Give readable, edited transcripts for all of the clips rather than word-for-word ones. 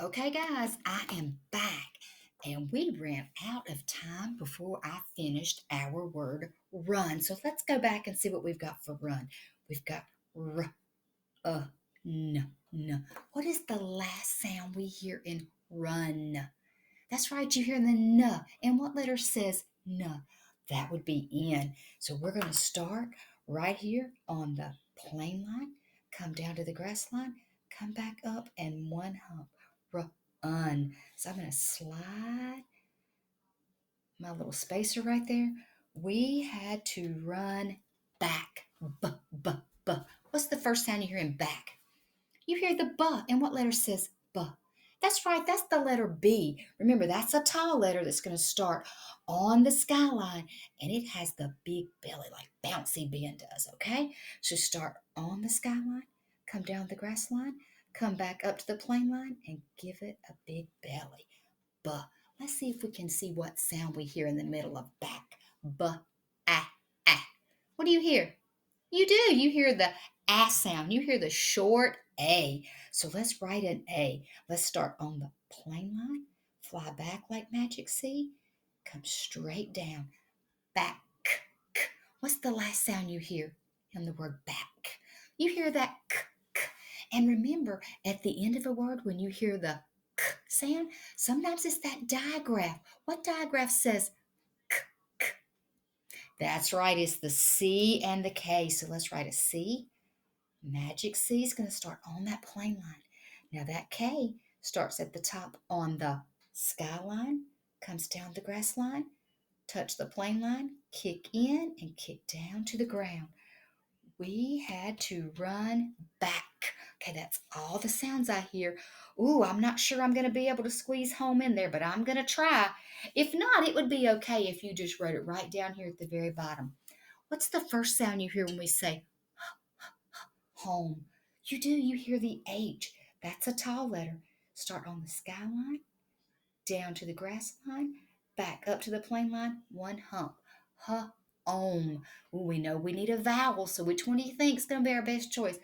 Okay, guys, I am back. And we ran out of time before I finished our word run. So let's go back and see what we've got for run. We've got r, n. What is the last sound we hear in run? That's right, you hear the n. And what letter says n? That would be N. So we're going to start right here on the plain line, come down to the grass line, come back up, and one hump. Run. So I'm going to slide my little spacer right there. We had to run back. B. What's the first sound you hear in back? You hear the B, and what letter says B? That's right, that's the letter B. Remember, that's a tall letter that's going to start on the skyline, and it has the big belly like Bouncy Ben does, okay? So start on the skyline, come down the grass line, come back up to the plain line, and give it a big belly. B. Let's see if we can see what sound we hear in the middle of back. B, ah. What do you hear? You do. You hear the A sound. You hear the short A. So let's write an A. Let's start on the plain line, fly back like magic C, come straight down, back. What's the last sound you hear in the word back? You hear that k. And remember, at the end of a word, when you hear the k sound, sometimes it's that digraph. What digraph says k? That's right, it's the C and the K. So let's write a C. Magic C is going to start on that plain line. Now that K starts at the top on the skyline, comes down the grass line, touch the plain line, kick in and kick down to the ground. We had to run back. Okay, that's all the sounds I hear. Ooh, I'm not sure I'm going to be able to squeeze home in there, but I'm going to try. If not, it would be okay if you just wrote it right down here at the very bottom. What's the first sound you hear when we say home? You do, you hear the H. That's a tall letter. Start on the skyline, down to the grass line, back up to the plain line, one hump. Home. Ooh, we know we need a vowel, so which one do you think is going to be our best choice?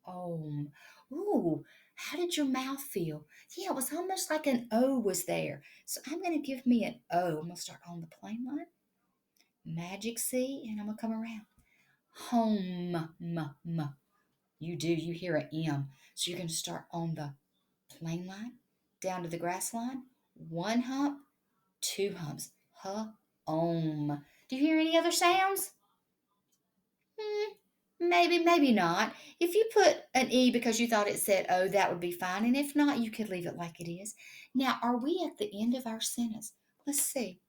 Home. Ooh, how did your mouth feel? Yeah, it was almost like an O was there. So I'm going to give me an O. I'm going to start on the plain line, magic C, and I'm going to come around. Home. You do, you hear an M. So you're going to start on the plain line, down to the grass line, one hump, two humps. Home. Do you hear any other sounds? Maybe not. If you put an E because you thought it said O, that would be fine. And if not, you could leave it like it is. Now, are we at the end of our sentence? Let's see.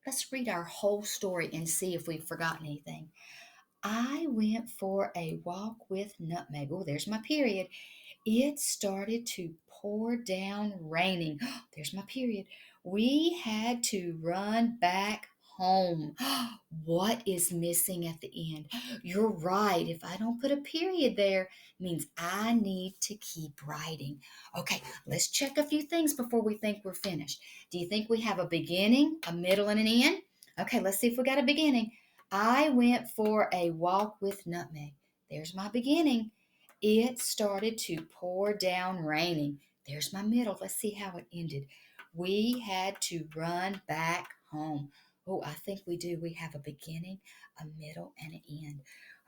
Let's read our whole story and see if we've forgotten anything. I went for a walk with Nutmeg. Oh, there's my period. It started to pour down raining. There's my period. We had to run back home. What is missing at the end? You're right. If I don't put a period there, it means I need to keep writing. Okay, let's check a few things before we think we're finished. Do you think we have a beginning, a middle, and an end? Okay, let's see if we got a beginning. I went for a walk with Nutmeg. There's my beginning. It started to pour down raining. There's my middle. Let's see how it ended. We had to run back home. Oh, I think we do. We have a beginning, a middle, and an end.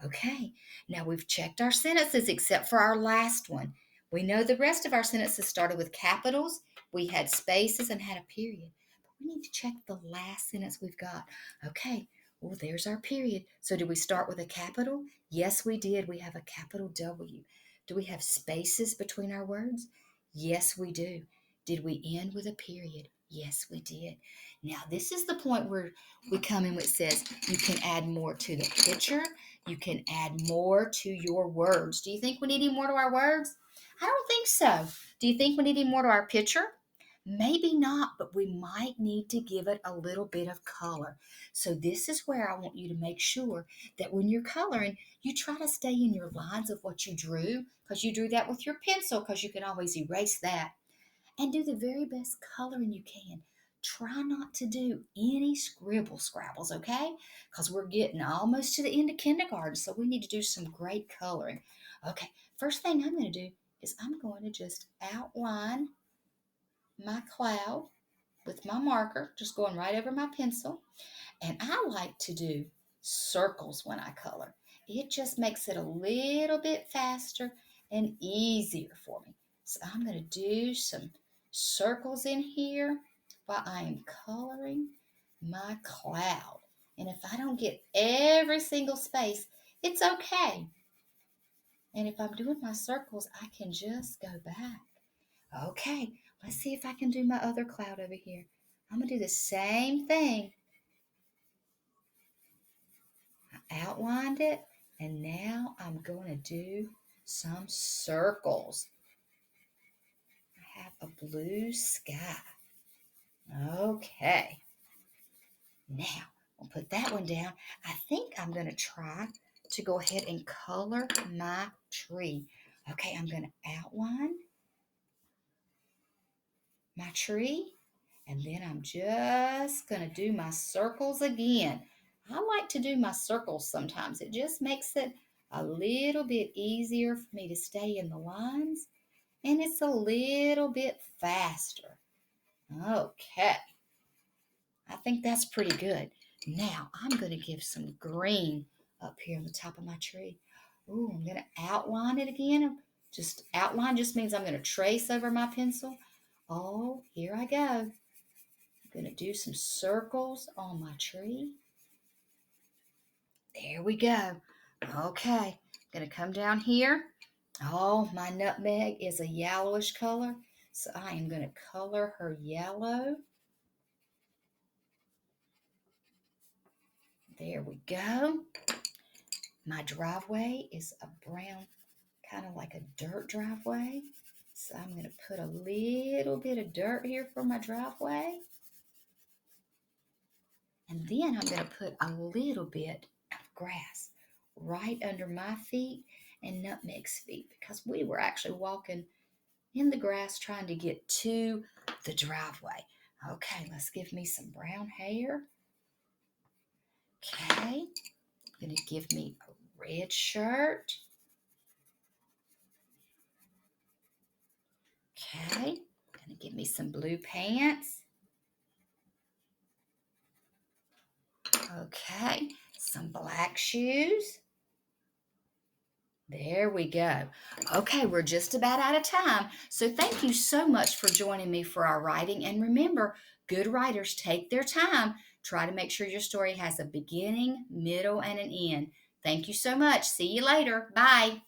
Okay, now we've checked our sentences except for our last one. We know the rest of our sentences started with capitals, we had spaces, and had a period. But we need to check the last sentence we've got. Okay, well, there's our period. So did we start with a capital? Yes, we did. We have a capital W. Do we have spaces between our words? Yes, we do. Did we end with a period? Yes, we did. Now, this is the point where we come in which says you can add more to the picture. You can add more to your words. Do you think we need any more to our words? I don't think so. Do you think we need any more to our picture? Maybe not, but we might need to give it a little bit of color. So this is where I want you to make sure that when you're coloring, you try to stay in your lines of what you drew, because you drew that with your pencil, because you can always erase that, and do the very best coloring you can. Try not to do any scrabbles, okay? Because we're getting almost to the end of kindergarten, so we need to do some great coloring. Okay, first thing I'm going to do is I'm going to just outline my cloud with my marker, just going right over my pencil. And I like to do circles when I color. It just makes it a little bit faster and easier for me. So I'm going to do some circles in here while I am coloring my cloud. And if I don't get every single space, it's okay. And if I'm doing my circles, I can just go back. Okay, let's see if I can do my other cloud over here. I'm going to do the same thing. I outlined it, and now I'm going to do some circles. I have a blue sky. Okay. Now, I'll put that one down. I think I'm going to try to go ahead and color my tree. Okay, I'm going to outline my tree, and then I'm just going to do my circles again. I like to do my circles sometimes. It just makes it a little bit easier for me to stay in the lines, and it's a little bit faster. Okay, I think that's pretty good. Now I'm going to give some green up here on the top of my tree. Ooh, I'm going to outline it again. Just outline just means I'm going to trace over my pencil. Oh, here I go. I'm going to do some circles on my tree. There we go. Okay, I'm going to come down here. Oh, my nutmeg is a yellowish color, so I am going to color her yellow. There we go. My driveway is a brown, kind of like a dirt driveway. So I'm going to put a little bit of dirt here for my driveway. And then I'm going to put a little bit of grass right under my feet and Nutmeg's feet, because we were actually walking in the grass trying to get to the driveway. Okay, let's give me some brown hair. Okay, going to give me a red shirt. Okay, going to give me some blue pants. Okay, some black shoes. There we go. Okay, we're just about out of time. So thank you so much for joining me for our writing. And remember, good writers take their time. Try to make sure your story has a beginning, middle, and an end. Thank you so much. See you later. Bye.